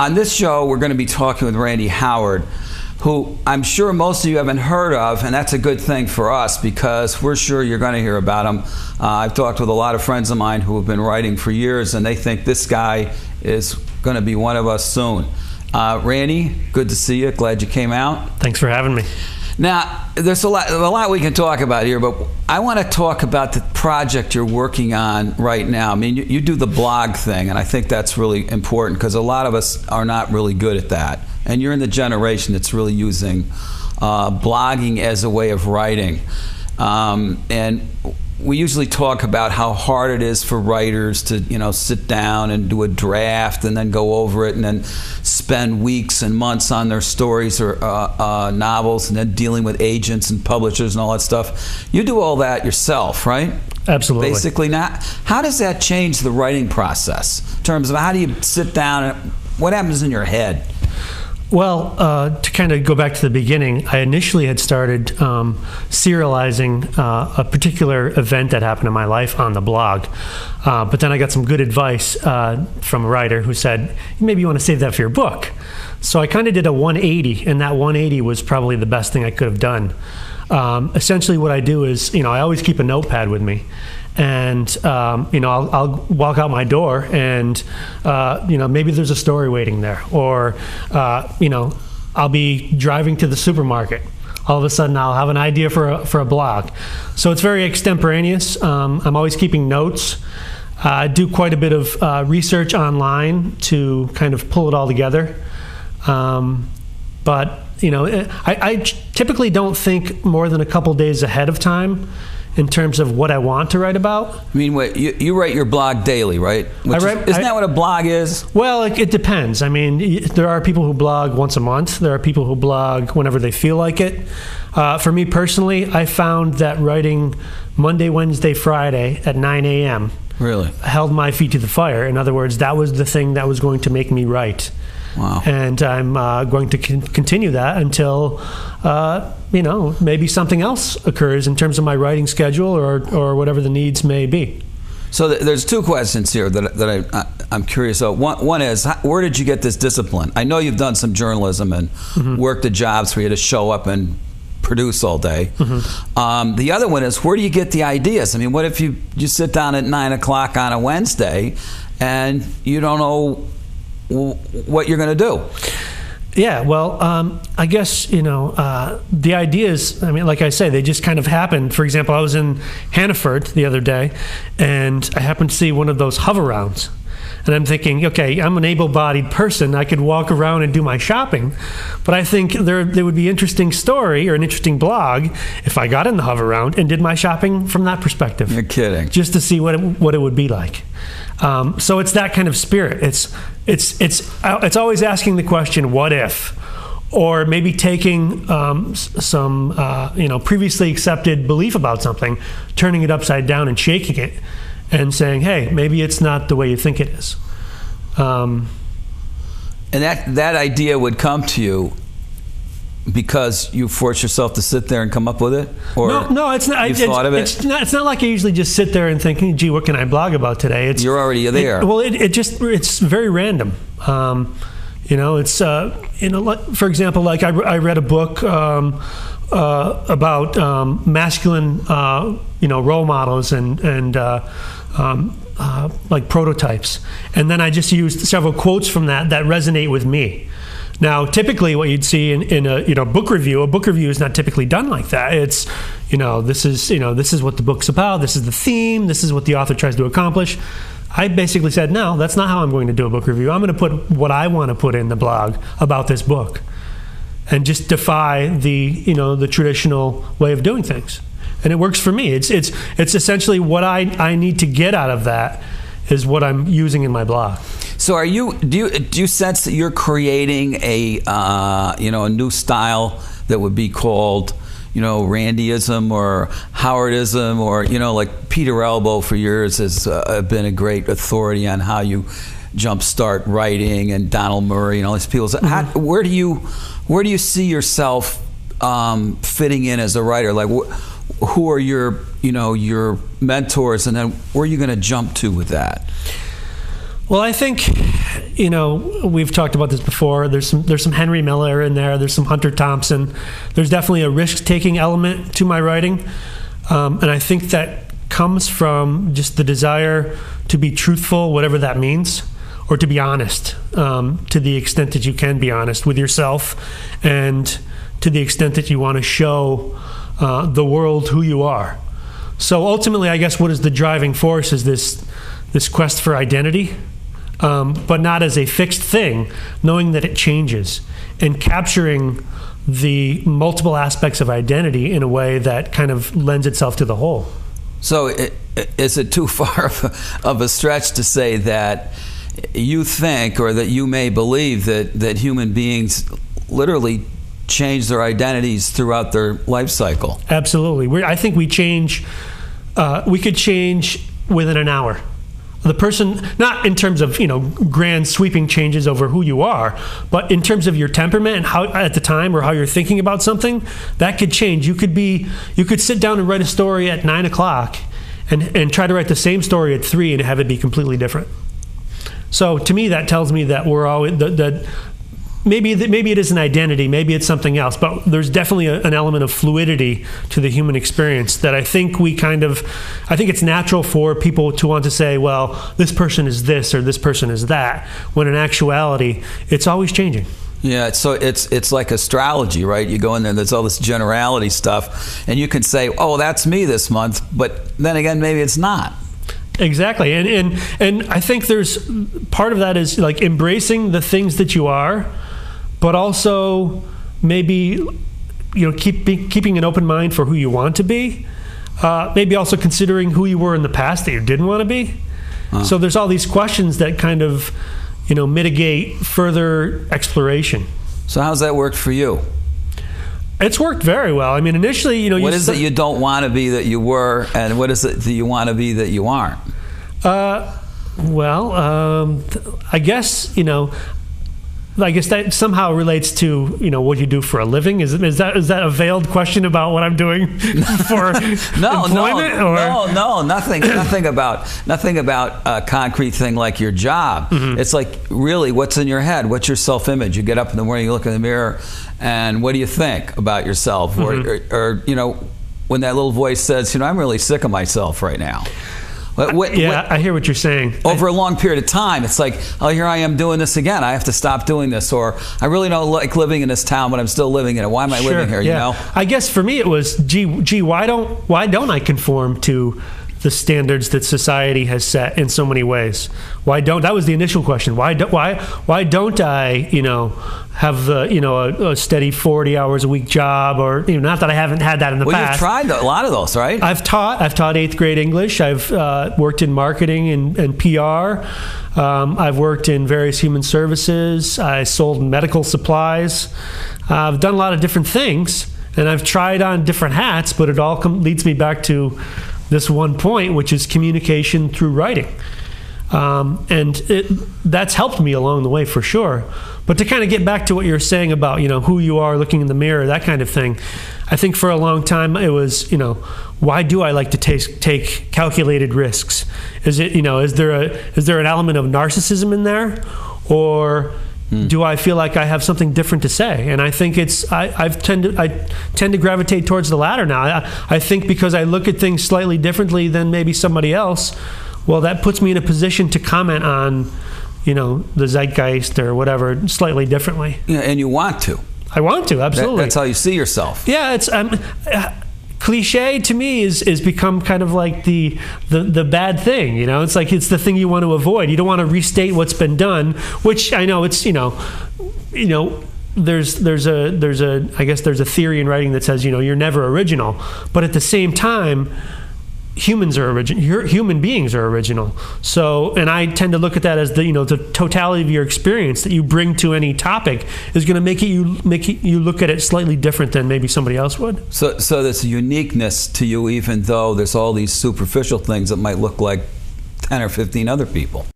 On this show, we're going to be talking with Randy Howard, who I'm sure most of you haven't heard of, and that's a good thing for us because we're sure you're going to hear about him. I've talked with a lot of friends of mine who have been writing for years, and they think this guy is going to be one of us soon. Randy, good to see you. Glad you came out. Thanks for having me. Now, there's a lot we can talk about here, but I want to talk about the project you're working on right now. I mean, you do the blog thing, and I think that's really important because a lot of us are not really good at that. And you're in the generation that's really using blogging as a way of writing. And we usually talk about how hard it is for writers to, sit down and do a draft and then go over it and then spend weeks and months on their stories or novels and then dealing with agents and publishers and all that stuff. You do all that yourself, right? Absolutely. Basically, how does that change the writing process in terms of how do you sit down and what happens in your head? Well, to kind of go back to the beginning, I initially had started serializing a particular event that happened in my life on the blog. But then I got some good advice from a writer who said, maybe you want to save that for your book. So I kind of did a 180, and that 180 was probably the best thing I could have done. Essentially what I do is, I always keep a notepad with me. And I'll walk out my door, and maybe there's a story waiting there, or I'll be driving to the supermarket. All of a sudden, I'll have an idea for a blog. So it's very extemporaneous. I'm always keeping notes. I do quite a bit of research online to kind of pull it all together. But I typically don't think more than a couple days ahead of time in terms of what I want to write about. I mean, you write your blog daily, right? Isn't that what a blog is? Well, it depends. I mean, there are people who blog once a month. There are people who blog whenever they feel like it. For me personally, I found that writing Monday, Wednesday, Friday at 9 a.m. really held my feet to the fire. In other words, that was the thing that was going to make me write. Wow. And I'm going to continue that until, maybe something else occurs in terms of my writing schedule or whatever the needs may be. So there's two questions here that I'm curious about. One is, where did you get this discipline? I know you've done some journalism and worked at jobs where you had to show up and produce all day. The other one is, where do you get the ideas? I mean, what if you sit down at 9 o'clock on a Wednesday and you don't know what you're going to do? Yeah, well, I guess, the ideas, I mean, like I say, they just kind of happened. For example, I was in Hannaford the other day, and I happened to see one of those hover-rounds. And I'm thinking, okay, I'm an able-bodied person. I could walk around and do my shopping. But I think there would be an interesting story or an interesting blog if I got in the hover-round and did my shopping from that perspective. You're kidding. Just to see what it would be like. So it's that kind of spirit. It's always asking the question, what if? Or maybe taking some previously accepted belief about something, turning it upside down and shaking it, and saying, hey, maybe it's not the way you think it is. And that idea would come to you because you force yourself to sit there and come up with it? Or no, it's not. You've thought of it? It's not like I usually just sit there and think, gee, what can I blog about today? You're already there. It's very random. It's for example, like I read a book about masculine role models and like prototypes, and then I just used several quotes from that resonate with me. Now, typically, what you'd see in a book review is not typically done like that. It's this is what the book's about. This is the theme. This is what the author tries to accomplish. I basically said, no, that's not how I'm going to do a book review. I'm going to put what I want to put in the blog about this book, and just defy the traditional way of doing things. And it works for me. It's essentially what I need to get out of that is what I'm using in my blog. So do you sense that you're creating a new style that would be called Randyism or Howardism, or like Peter Elbow for years has been a great authority on how you jumpstart writing, and Donald Murray and all these people. So where do you see yourself fitting in as a writer? Like who are your mentors, and then where are you going to jump to with that? Well, I think, we've talked about this before. There's some Henry Miller in there. There's some Hunter Thompson. There's definitely a risk-taking element to my writing, and I think that comes from just the desire to be truthful, whatever that means, or to be honest, to the extent that you can be honest with yourself, and to the extent that you want to show the world who you are. So ultimately, I guess what is the driving force is this quest for identity. But not as a fixed thing, knowing that it changes, and capturing the multiple aspects of identity in a way that kind of lends itself to the whole. So is it too far of a stretch to say that you think, or that you may believe, that human beings literally change their identities throughout their life cycle? Absolutely. I think we change. We could change within an hour. The person, not in terms of grand sweeping changes over who you are, but in terms of your temperament and how at the time, or how you're thinking about something, that could change. You could sit down and write a story at 9 o'clock and try to write the same story at 3 and have it be completely different. So to me, that tells me that we're always maybe it is an identity, maybe it's something else, but there's definitely an element of fluidity to the human experience that I think I think it's natural for people to want to say, well, this person is this or this person is that, when in actuality, it's always changing. Yeah, so it's like astrology, right? You go in there, there's all this generality stuff, and you can say, oh, that's me this month, but then again, maybe it's not. Exactly, and I think there's part of that is like embracing the things that you are, but also maybe keeping an open mind for who you want to be. Maybe also considering who you were in the past that you didn't want to be. So there's all these questions that kind of mitigate further exploration. So how's that worked for you? It's worked very well. I mean, initially, what is it you don't want to be that you were, and what is it that you want to be that you aren't? I guess that somehow relates to what you do for a living. Is that a veiled question about what I'm doing for employment? No, nothing about a concrete thing like your job. Mm-hmm. It's like, really, what's in your head? What's your self-image? You get up in the morning, you look in the mirror, and what do you think about yourself? Mm-hmm. Or when that little voice says, I'm really sick of myself right now. I hear what you're saying. Over a long period of time, it's like, oh, here I am doing this again. I have to stop doing this. Or I really don't like living in this town, but I'm still living in it. Why am I living here? Yeah. I guess for me it was, gee, why don't I conform to the standards that society has set in so many ways? That was the initial question. Why don't I, have a steady 40 hours a week job, or not that I haven't had that in the past. Well, you've tried a lot of those, right? I've taught 8th grade English. I've worked in marketing and PR. I've worked in various human services. I sold medical supplies. I've done a lot of different things, and I've tried on different hats, but it all leads me back to this one point, which is communication through writing. And that's helped me along the way for sure. But to kind of get back to what you're saying about, who you are, looking in the mirror, that kind of thing, I think for a long time it was, why do I like to take calculated risks? Is it, is there an element of narcissism in there, or do I feel like I have something different to say? And I think I tend to gravitate towards the latter now. I think because I look at things slightly differently than maybe somebody else, well, that puts me in a position to comment on, the zeitgeist or whatever slightly differently. Yeah, and you want to. I want to, absolutely. That's how you see yourself. Yeah, it's cliche to me is become kind of like the bad thing. It's like it's the thing you want to avoid. You don't want to restate what's been done, which I know it's there's a theory in writing that says you're never original, but at the same time, human beings are original. So, and I tend to look at that as the totality of your experience that you bring to any topic is going to make you look at it slightly different than maybe somebody else would. So there's a uniqueness to you, even though there's all these superficial things that might look like 10 or 15 other people.